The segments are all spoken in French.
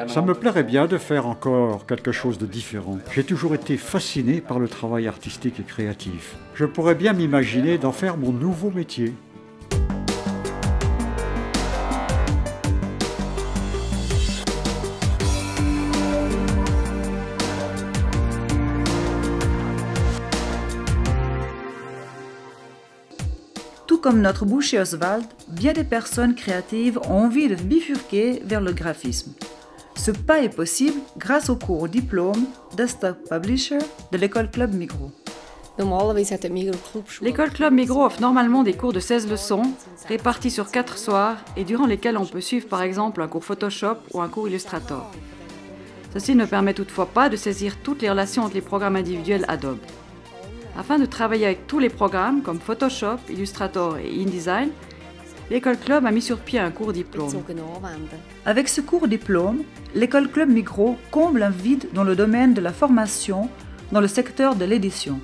Ça me plairait bien de faire encore quelque chose de différent. J'ai toujours été fasciné par le travail artistique et créatif. Je pourrais bien m'imaginer d'en faire mon nouveau métier. Tout comme notre boucher Oswald, bien des personnes créatives ont envie de bifurquer vers le graphisme. Ce pas est possible grâce au cours diplôme Desktop Publisher de l'école Club Migros. L'école Club Migros offre normalement des cours de 16 leçons, répartis sur 4 soirs et durant lesquels on peut suivre par exemple un cours Photoshop ou un cours Illustrator. Ceci ne permet toutefois pas de saisir toutes les relations entre les programmes individuels Adobe. Afin de travailler avec tous les programmes comme Photoshop, Illustrator et InDesign, l'école Club a mis sur pied un cours diplôme. Avec ce cours diplôme, l'école Club Migros comble un vide dans le domaine de la formation dans le secteur de l'édition.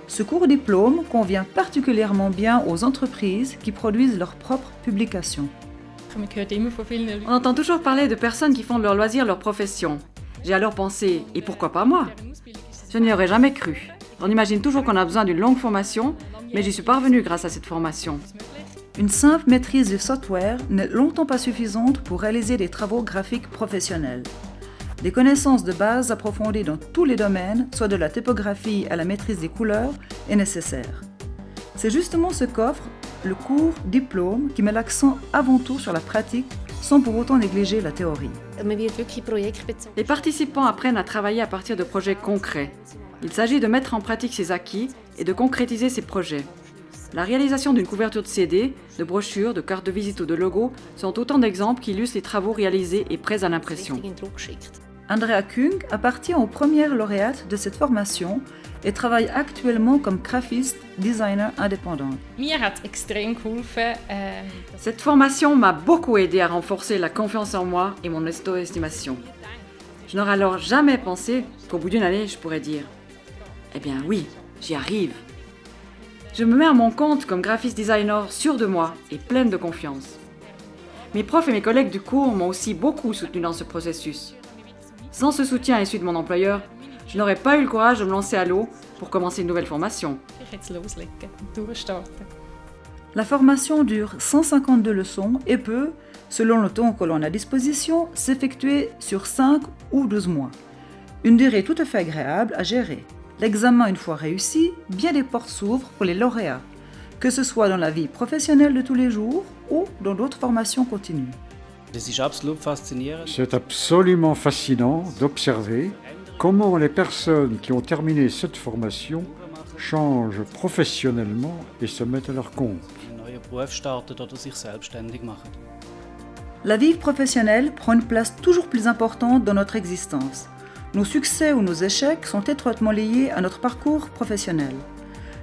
Ce cours diplôme convient particulièrement bien aux entreprises qui produisent leurs propres publications. On entend toujours parler de personnes qui font de leur loisir leur profession. J'ai alors pensé, et pourquoi pas moi? Je n'y aurais jamais cru. On imagine toujours qu'on a besoin d'une longue formation, mais j'y suis parvenue grâce à cette formation. Une simple maîtrise du software n'est longtemps pas suffisante pour réaliser des travaux graphiques professionnels. Des connaissances de base approfondies dans tous les domaines, soit de la typographie à la maîtrise des couleurs, est nécessaire. C'est justement ce qu'offre le cours diplôme qui met l'accent avant tout sur la pratique, sans pour autant négliger la théorie. Les participants apprennent à travailler à partir de projets concrets. Il s'agit de mettre en pratique ses acquis et de concrétiser ses projets. La réalisation d'une couverture de CD, de brochures, de cartes de visite ou de logos sont autant d'exemples qui illustrent les travaux réalisés et prêts à l'impression. Andrea Kung appartient aux premières lauréates de cette formation et travaille actuellement comme graphiste, designer indépendante. Cette formation m'a beaucoup aidé à renforcer la confiance en moi et mon auto-estimation. Je n'aurais alors jamais pensé qu'au bout d'une année, je pourrais dire « Eh bien oui, j'y arrive ». Je me mets à mon compte comme graphiste designer sûr de moi et pleine de confiance. Mes profs et mes collègues du cours m'ont aussi beaucoup soutenu dans ce processus. Sans ce soutien issu de mon employeur, je n'aurais pas eu le courage de me lancer à l'eau pour commencer une nouvelle formation. La formation dure 152 leçons et peut, selon le temps que l'on a à disposition, s'effectuer sur 5 ou 12 mois. Une durée tout à fait agréable à gérer. L'examen une fois réussi, bien des portes s'ouvrent pour les lauréats, que ce soit dans la vie professionnelle de tous les jours ou dans d'autres formations continues. C'est absolument fascinant d'observer comment les personnes qui ont terminé cette formation changent professionnellement et se mettent à leur compte. La vie professionnelle prend une place toujours plus importante dans notre existence. Nos succès ou nos échecs sont étroitement liés à notre parcours professionnel.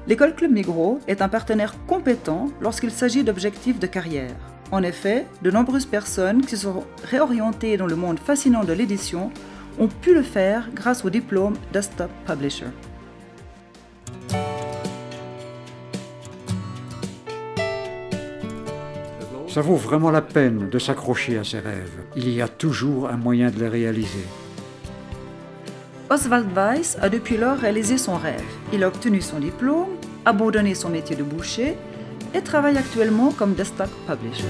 L'école Club Migros est un partenaire compétent lorsqu'il s'agit d'objectifs de carrière. En effet, de nombreuses personnes qui se sont réorientées dans le monde fascinant de l'édition ont pu le faire grâce au diplôme Desktop Publisher. Ça vaut vraiment la peine de s'accrocher à ses rêves. Il y a toujours un moyen de les réaliser. Oswald Weiss a depuis lors réalisé son rêve. Il a obtenu son diplôme, abandonné son métier de boucher et travaille actuellement comme Desktop Publisher.